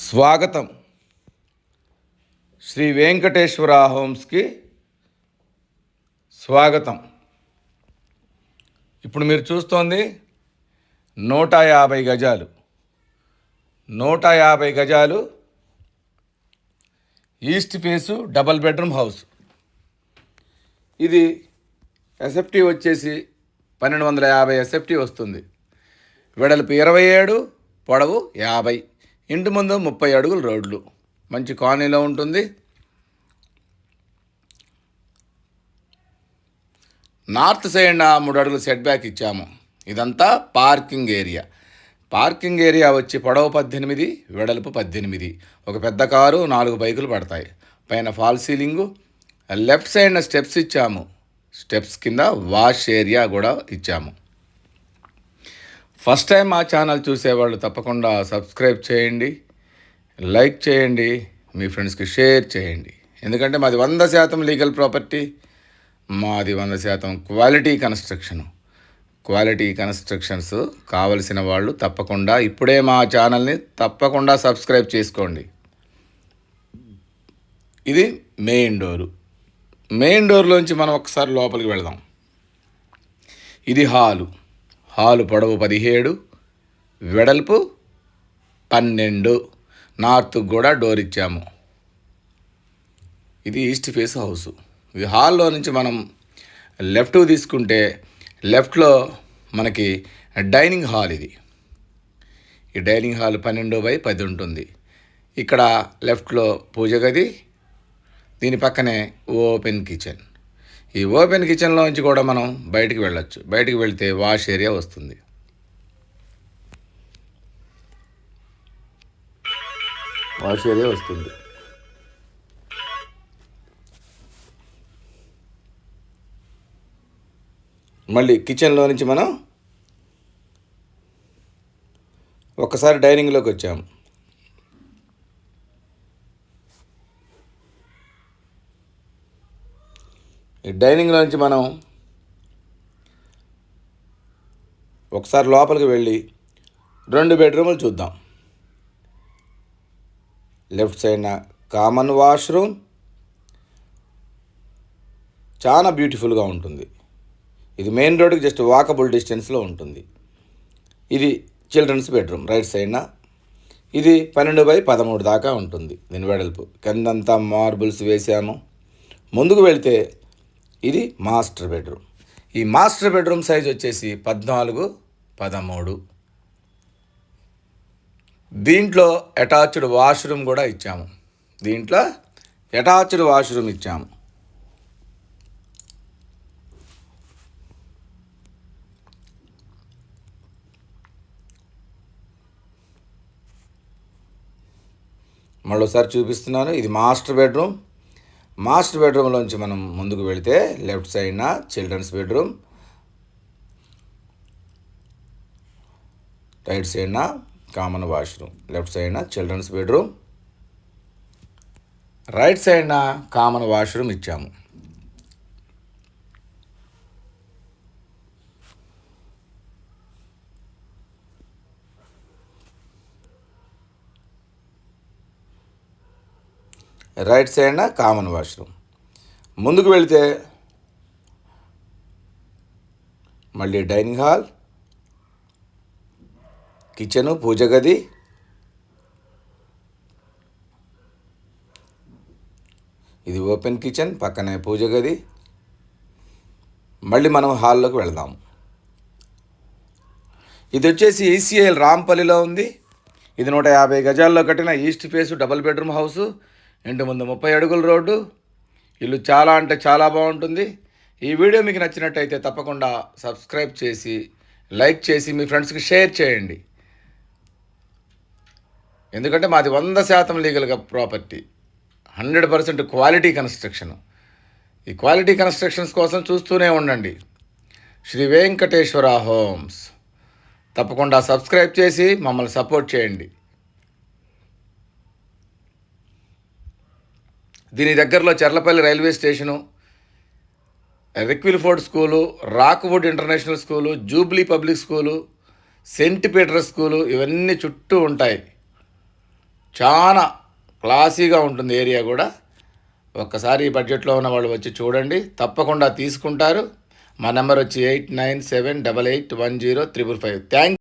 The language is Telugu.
స్వాగతం. శ్రీ వెంకటేశ్వర హోమ్స్కి స్వాగతం. ఇప్పుడు మీరు చూస్తోంది 150 గజాలు 150 గజాలు east face double bedroom house. ఇది ఎస్ఎఫ్టీ వచ్చేసి 1250 ఎస్ఎఫ్టీ వస్తుంది. వెడల్పు 27, పొడవు 50, ఇంటి ముందు 30 అడుగుల రోడ్లు, మంచి కాలనీలో ఉంటుంది. నార్త్ సైడ్ 3 అడుగులు సెట్ బ్యాక్ ఇచ్చాము. ఇదంతా పార్కింగ్ ఏరియా. పార్కింగ్ ఏరియా వచ్చి పొడవు 18, వెడల్పు 18. ఒక పెద్ద కారు, 4 బైకులు పడతాయి. పైన ఫాల్ సీలింగు, లెఫ్ట్ సైడ్న స్టెప్స్ ఇచ్చాము. స్టెప్స్ కింద వాష్ ఏరియా కూడా ఇచ్చాము. ఫస్ట్ టైం మా ఛానల్ చూసేవాళ్ళు తప్పకుండా సబ్స్క్రైబ్ చేయండి, లైక్ చేయండి, మీ ఫ్రెండ్స్కి షేర్ చేయండి. ఎందుకంటే మాది 100% లీగల్ ప్రాపర్టీ, మాది 100% క్వాలిటీ కన్స్ట్రక్షను. క్వాలిటీ కన్స్ట్రక్షన్స్ కావలసిన వాళ్ళు తప్పకుండా ఇప్పుడే మా ఛానల్ని తప్పకుండా సబ్స్క్రైబ్ చేసుకోండి. ఇది మెయిన్ డోరు. మెయిన్ డోర్లోంచి మనం ఒకసారి లోపలికి వెళదాం. ఇది హాలు పొడవు 17, వెడల్పు 12. నార్త్ కూడా డోర్ ఇచ్చాము. ఇది ఈస్ట్ ఫేస్ హౌసు. ఈ హాల్లో నుంచి మనం లెఫ్ట్ తీసుకుంటే లెఫ్ట్లో మనకి డైనింగ్ హాల్. ఈ డైనింగ్ హాల్ 12/10 ఉంటుంది. ఇక్కడ లెఫ్ట్లో పూజ గది, దీని పక్కనే ఓపెన్ కిచెన్. ఈ ఓపెన్ కిచెన్లోంచి కూడా మనం బయటికి వెళ్ళొచ్చు. బయటికి వెళ్తే వాష్ ఏరియా వస్తుంది. మళ్ళీ కిచెన్లో నుంచి మనం ఒక్కసారి డైనింగ్లోకి వచ్చాము. ఈ డైనింగ్లో నుంచి మనం ఒకసారి లోపలికి వెళ్ళి 2 బెడ్రూములు చూద్దాం. లెఫ్ట్ సైడ్న కామన్ వాష్రూమ్, చాలా బ్యూటిఫుల్గా ఉంటుంది. ఇది మెయిన్ రోడ్కి జస్ట్ వాకబుల్ డిస్టెన్స్లో ఉంటుంది. ఇది చిల్డ్రన్స్ బెడ్రూమ్ రైట్ సైడ్న. ఇది 12/13 దాకా ఉంటుంది. దీని వెడల్పు కిందంతా మార్బుల్స్ వేసాము. ముందుకు వెళ్తే ఇది మాస్టర్ బెడ్రూమ్. ఈ మాస్టర్ బెడ్రూమ్ సైజ్ వచ్చేసి 14/13. దీంట్లో అటాచ్డ్ వాష్రూమ్ కూడా ఇచ్చాము. మరోసారి చూపిస్తున్నాను. ఇది మాస్టర్ బెడ్రూమ్. మాస్టర్ బెడ్రూమ్లోంచి మనం ముందుకు వెళితే లెఫ్ట్ సైడ్న చిల్డ్రన్స్ బెడ్రూమ్, రైట్ సైడ్న కామన్ వాష్రూమ్. లెఫ్ట్ సైడ్న చిల్డ్రన్స్ బెడ్రూమ్, రైట్ సైడ్న కామన్ వాష్రూమ్ ఇచ్చాము. రైట్ సైడ్న కామన్ వాష్రూమ్. ముందుకు వెళితే మళ్ళీ డైనింగ్ హాల్, కిచెను, పూజ గది, ఇది ఓపెన్ కిచెన్, పక్కనే పూజ గది. మళ్ళీ మనం హాల్లోకి వెళదాం. ఇది వచ్చేసి ఈసీఐఎల్ రాంపల్లిలో ఉంది. ఇది 150 గజాల్లో కట్టిన east face double bedroom house. ఇంటి ముందు 30 అడుగుల రోడ్డు. ఇల్లు చాలా అంటే చాలా బాగుంటుంది. ఈ వీడియో మీకు నచ్చినట్టయితే తప్పకుండా సబ్స్క్రైబ్ చేసి, లైక్ చేసి, మీ ఫ్రెండ్స్కి షేర్ చేయండి. ఎందుకంటే మాది 100% లీగల్గా ప్రాపర్టీ, 100% క్వాలిటీ కన్స్ట్రక్షన్. ఈ క్వాలిటీ కన్స్ట్రక్షన్స్ కోసం చూస్తూనే ఉండండి. శ్రీ వెంకటేశ్వర హోమ్స్. తప్పకుండా సబ్స్క్రైబ్ చేసి మమ్మల్ని సపోర్ట్ చేయండి. దీని దగ్గరలో చర్లపల్లి రైల్వే స్టేషను, రిక్విల్ఫోర్డ్ school, Rockwood international school, jubilee public school, saint Peter's school, ఇవన్నీ చుట్టూ ఉంటాయి. చాలా క్లాసీగా ఉంటుంది ఏరియా కూడా. ఒక్కసారి ఈ బడ్జెట్లో ఉన్న వాళ్ళు వచ్చి చూడండి, తప్పకుండా తీసుకుంటారు. మా నెంబర్ వచ్చి 8978810355. థ్యాంక్